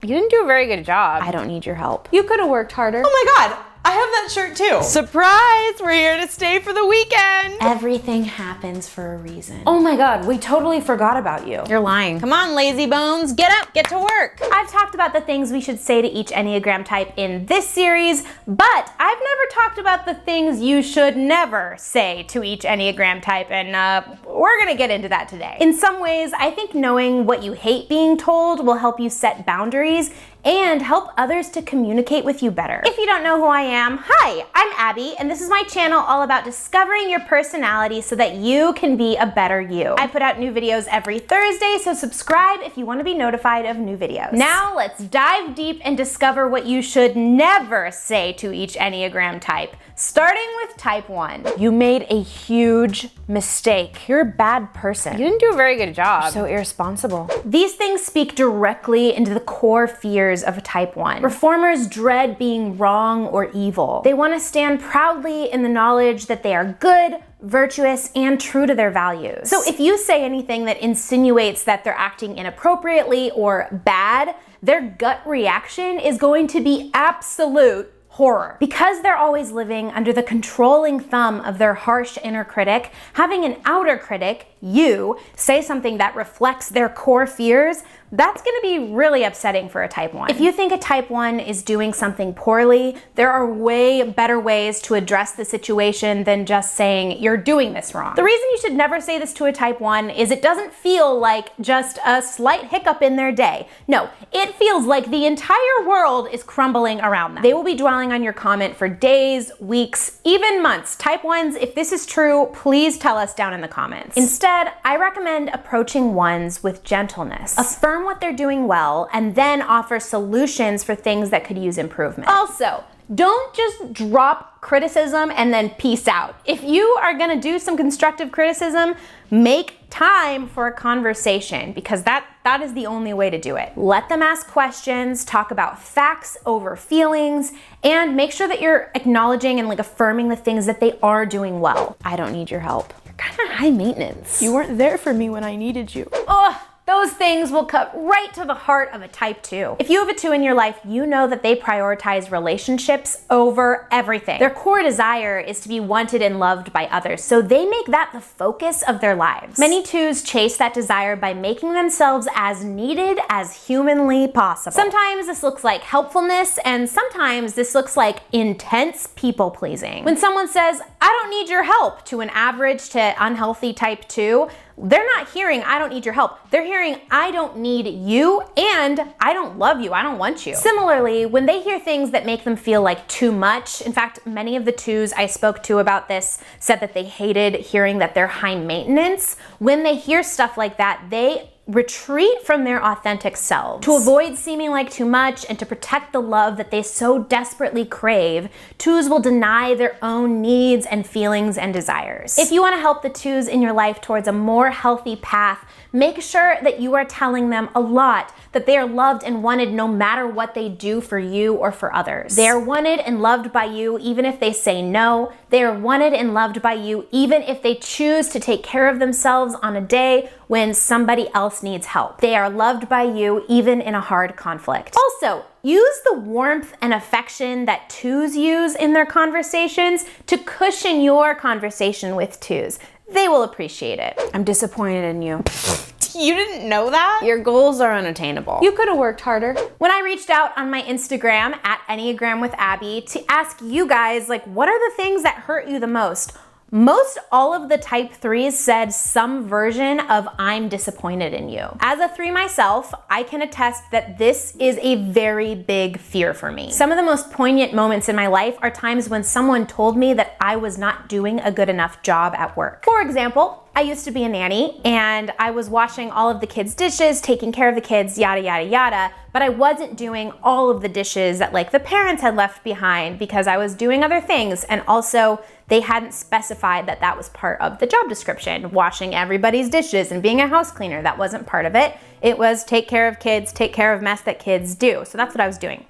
You didn't do a very good job. I don't need your help. You could have worked harder. Oh my God, I have that shirt too. Surprise! We're here to stay for the weekend. Everything happens for a reason. Oh my God, we totally forgot about you. You're lying. Come on, lazy bones, get up, get to work. I've talked about the things we should say to each Enneagram type in this series, but I've never talked about the things you should never say to each Enneagram type, and we're gonna get into that today. In some ways, I think knowing what you hate being told will help you set boundaries and help others to communicate with you better. If you don't know who I am, hi, I'm Abby, and this is my channel all about discovering your personality so that you can be a better you. I put out new videos every Thursday, so subscribe if you want to be notified of new videos. Now let's dive deep and discover what you should never say to each Enneagram type, starting with type 1. You made a huge mistake. You're a bad person. You didn't do a very good job. You're so irresponsible. These things speak directly into the core fears of a type 1. Reformers dread being wrong or evil. They want to stand proudly in the knowledge that they are good, virtuous, and true to their values. So if you say anything that insinuates that they're acting inappropriately or bad, their gut reaction is going to be absolute horror. Because they're always living under the controlling thumb of their harsh inner critic, having an outer critic, you, say something that reflects their core fears, that's gonna be really upsetting for a type 1. If you think a type 1 is doing something poorly, there are way better ways to address the situation than just saying you're doing this wrong. The reason you should never say this to a type 1 is it doesn't feel like just a slight hiccup in their day. No, it feels like the entire world is crumbling around them. They will be dwelling on your comment for days, weeks, even months. Type 1s, if this is true, please tell us down in the comments. Instead, I recommend approaching 1s with gentleness. Affirm what they're doing well and then offer solutions for things that could use improvement. Also, don't just drop criticism and then peace out. If you are gonna do some constructive criticism, make time for a conversation, because that is the only way to do it. Let them ask questions, talk about facts over feelings, and make sure that you're acknowledging and affirming the things that they are doing well. I don't need your help. You're kind of high maintenance. You weren't there for me when I needed you. Ugh. Those things will cut right to the heart of a type 2. If you have a 2 in your life, you know that they prioritize relationships over everything. Their core desire is to be wanted and loved by others, so they make that the focus of their lives. Many 2s chase that desire by making themselves as needed as humanly possible. Sometimes this looks like helpfulness, and sometimes this looks like intense people pleasing. When someone says, "I don't need your help," to an average to unhealthy type 2, they're not hearing, "I don't need your help." They're hearing, "I don't need you," and "I don't love you, I don't want you." Similarly, when they hear things that make them feel like too much, in fact, many of the 2s I spoke to about this said that they hated hearing that they're high maintenance. When they hear stuff like that, they retreat from their authentic selves. To avoid seeming like too much and to protect the love that they so desperately crave, 2s will deny their own needs and feelings and desires. If you want to help the 2s in your life towards a more healthy path, make sure that you are telling them a lot that they are loved and wanted no matter what they do for you or for others. They are wanted and loved by you even if they say no. They are wanted and loved by you even if they choose to take care of themselves on a day when somebody else needs help. They are loved by you even in a hard conflict. Also, use the warmth and affection that 2s use in their conversations to cushion your conversation with 2s. They will appreciate it. I'm disappointed in you. You didn't know that? Your goals are unattainable. You could have worked harder. When I reached out on my Instagram at Enneagram with Abby to ask you guys, what are the things that hurt you the most? Most all of the type 3s said some version of "I'm disappointed in you." As a 3 myself, I can attest that this is a very big fear for me. Some of the most poignant moments in my life are times when someone told me that I was not doing a good enough job at work. For example, I used to be a nanny and I was washing all of the kids' dishes, taking care of the kids, yada, yada, yada, but I wasn't doing all of the dishes that the parents had left behind because I was doing other things, and also they hadn't specified that that was part of the job description. Washing everybody's dishes and being a house cleaner, that wasn't part of it. It was take care of kids, take care of mess that kids do. So that's what I was doing.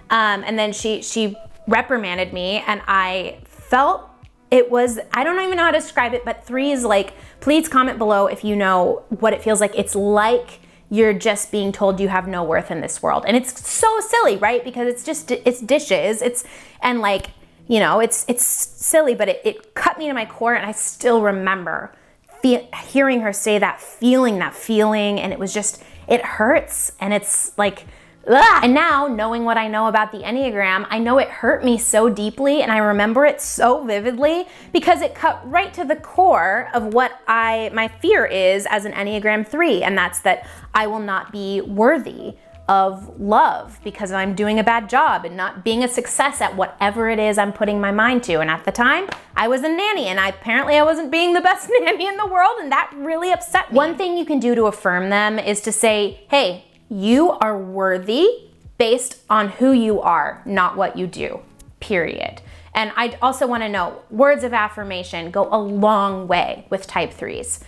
And then she reprimanded me, and I felt it was, I don't even know how to describe it, but 3s please comment below if you know what it feels like. It's like you're just being told you have no worth in this world. And it's so silly, right? Because it's dishes. It's silly, but it cut me to my core, and I still remember hearing her say that feeling, and it hurts, and it's like, ugh. And now, knowing what I know about the Enneagram, I know it hurt me so deeply, and I remember it so vividly because it cut right to the core of what my fear is as an Enneagram 3, and that's that I will not be worthy of love because I'm doing a bad job and not being a success at whatever it is I'm putting my mind to. And at the time, I was a nanny, and apparently I wasn't being the best nanny in the world, and that really upset me. One thing you can do to affirm them is to say, hey, you are worthy based on who you are, not what you do, period. And I also want to know, words of affirmation go a long way with type 3s.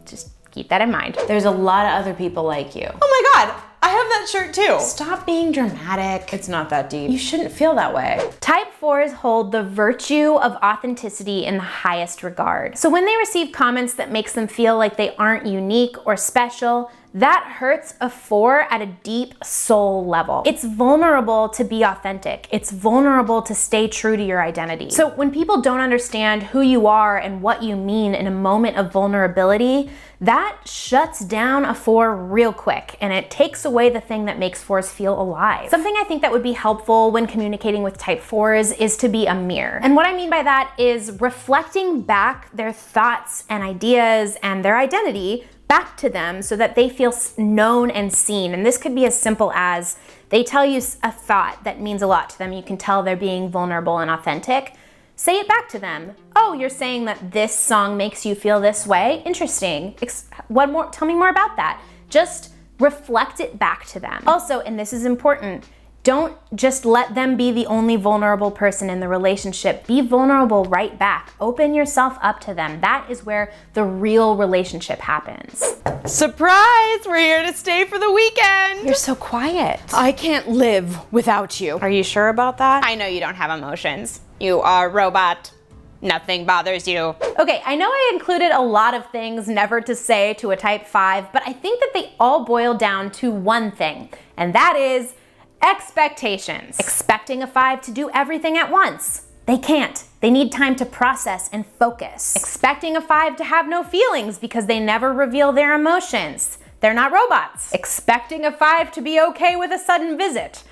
Just keep that in mind. There's a lot of other people like you. Oh my God, I have that shirt too. Stop being dramatic. It's not that deep. You shouldn't feel that way. Type 4s hold the virtue of authenticity in the highest regard. So when they receive comments that makes them feel like they aren't unique or special, that hurts a 4 at a deep soul level. It's vulnerable to be authentic. It's vulnerable to stay true to your identity. So when people don't understand who you are and what you mean in a moment of vulnerability, that shuts down a 4 real quick, and it takes away the thing that makes 4s feel alive. Something I think that would be helpful when communicating with type 4s is to be a mirror. And what I mean by that is reflecting back their thoughts and ideas and their identity back to them so that they feel known and seen. And this could be as simple as they tell you a thought that means a lot to them. You can tell they're being vulnerable and authentic. Say it back to them. Oh, you're saying that this song makes you feel this way? Interesting. Tell me more about that. Just reflect it back to them. Also, and this is important, don't just let them be the only vulnerable person in the relationship. Be vulnerable right back. Open yourself up to them. That is where the real relationship happens. Surprise! We're here to stay for the weekend. You're so quiet. I can't live without you. Are you sure about that? I know you don't have emotions. You are a robot. Nothing bothers you. Okay, I know I included a lot of things never to say to a type 5, but I think that they all boil down to one thing, and that is expectations. Expecting a 5 to do everything at once. They can't. They need time to process and focus. Expecting a 5 to have no feelings because they never reveal their emotions. They're not robots. Expecting a 5 to be okay with a sudden visit.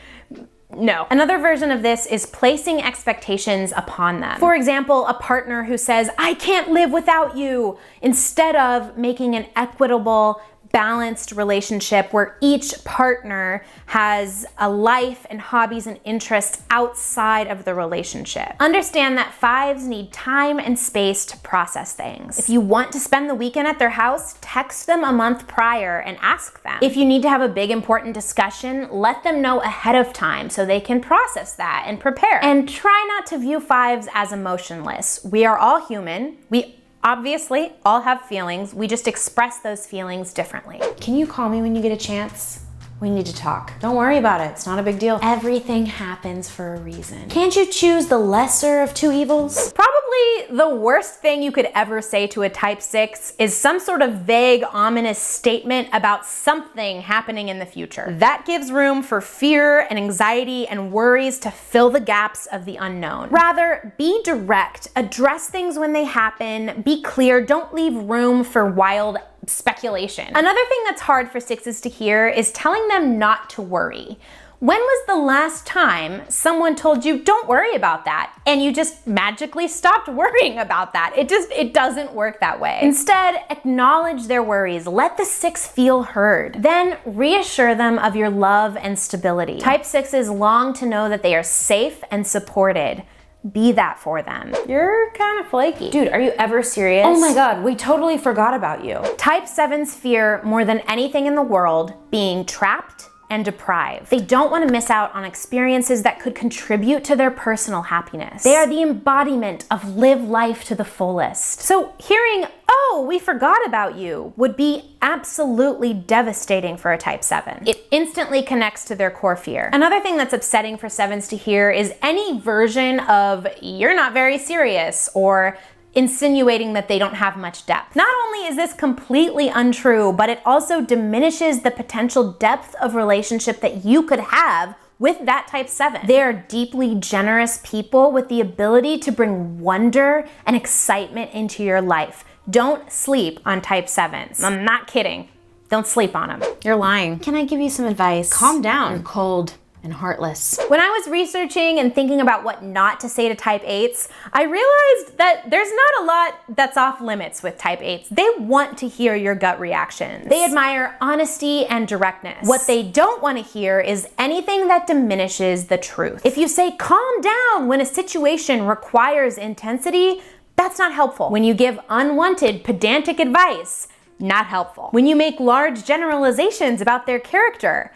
No. Another version of this is placing expectations upon them. For example, a partner who says, I can't live without you, instead of making an equitable, balanced relationship where each partner has a life and hobbies and interests outside of the relationship. Understand that 5s need time and space to process things. If you want to spend the weekend at their house, text them a month prior and ask them. If you need to have a big important discussion, let them know ahead of time so they can process that and prepare. And try not to view 5s as emotionless. We are all human. We obviously all have feelings. We just express those feelings differently. Can you call me when you get a chance? We need to talk. Don't worry about it. It's not a big deal. Everything happens for a reason. Can't you choose the lesser of two evils? Probably the worst thing you could ever say to a type 6 is some sort of vague, ominous statement about something happening in the future. That gives room for fear and anxiety and worries to fill the gaps of the unknown. Rather, be direct, address things when they happen, be clear, don't leave room for wild speculation. Another thing that's hard for 6s to hear is telling them not to worry. When was the last time someone told you, don't worry about that, and you just magically stopped worrying about that? It doesn't work that way. Instead, acknowledge their worries. Let the 6 feel heard. Then reassure them of your love and stability. Type 6s long to know that they are safe and supported. Be that for them. You're kind of flaky. Dude, are you ever serious? Oh my God, we totally forgot about you. Type 7s fear more than anything in the world being trapped and deprived. They don't want to miss out on experiences that could contribute to their personal happiness. They are the embodiment of live life to the fullest. So hearing, oh, we forgot about you, would be absolutely devastating for a type 7. It instantly connects to their core fear. Another thing that's upsetting for 7s to hear is any version of, you're not very serious, or insinuating that they don't have much depth. Not only is this completely untrue, but it also diminishes the potential depth of relationship that you could have with that type 7. They are deeply generous people with the ability to bring wonder and excitement into your life. Don't sleep on type 7s. I'm not kidding. Don't sleep on them. You're lying. Can I give you some advice? Calm down. You're cold and heartless. When I was researching and thinking about what not to say to type 8s, I realized that there's not a lot that's off limits with type 8s. They want to hear your gut reactions. They admire honesty and directness. What they don't want to hear is anything that diminishes the truth. If you say calm down when a situation requires intensity, that's not helpful. When you give unwanted, pedantic advice, not helpful. When you make large generalizations about their character,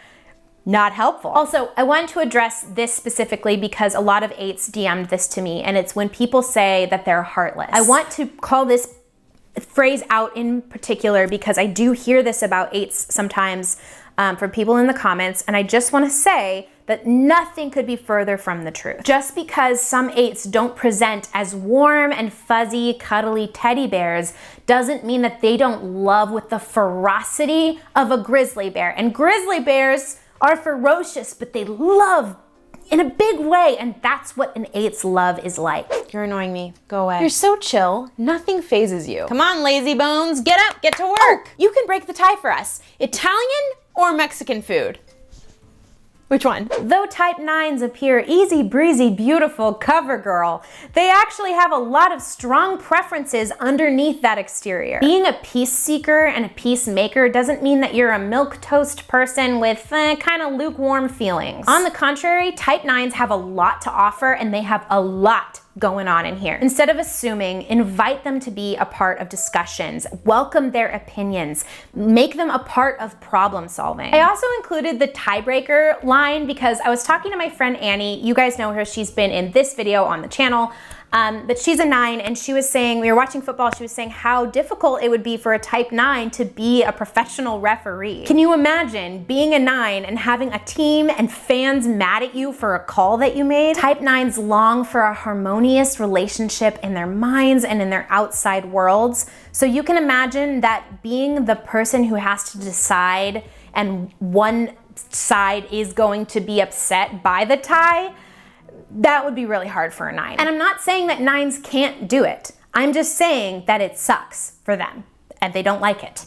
not helpful. Also, I want to address this specifically because a lot of 8s DM'd this to me, and it's when people say that they're heartless. I want to call this phrase out in particular because I do hear this about 8s sometimes from people in the comments, and I just want to say that nothing could be further from the truth. Just because some 8s don't present as warm and fuzzy, cuddly teddy bears doesn't mean that they don't love with the ferocity of a grizzly bear. And grizzly bears are ferocious, but they love in a big way, and that's what an 8's love is like. You're annoying me. Go away. You're so chill. Nothing phases you. Come on, lazy bones. Get up. Get to work. Oh. You can break the tie for us. Italian or Mexican food? Which one? Though type 9s appear easy breezy, beautiful, cover girl, they actually have a lot of strong preferences underneath that exterior. Being a peace seeker and a peacemaker doesn't mean that you're a milquetoast person with kind of lukewarm feelings. On the contrary, type 9s have a lot to offer and they have a lot going on in here. Instead of assuming, invite them to be a part of discussions, welcome their opinions, make them a part of problem solving. I also included the tiebreaker line because I was talking to my friend Annie. You guys know her, she's been in this video on the channel. But she's a 9 and she was saying, we were watching football, she was saying how difficult it would be for a type 9 to be a professional referee. Can you imagine being a 9 and having a team and fans mad at you for a call that you made? Type 9s long for a harmonious relationship in their minds and in their outside worlds. So you can imagine that being the person who has to decide and one side is going to be upset by the tie, that would be really hard for a 9. And I'm not saying that 9s can't do it. I'm just saying that it sucks for them and they don't like it.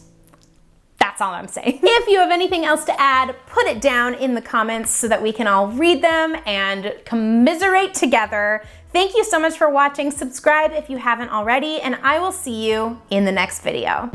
That's all I'm saying. If you have anything else to add, put it down in the comments so that we can all read them and commiserate together. Thank you so much for watching. Subscribe if you haven't already, and I will see you in the next video.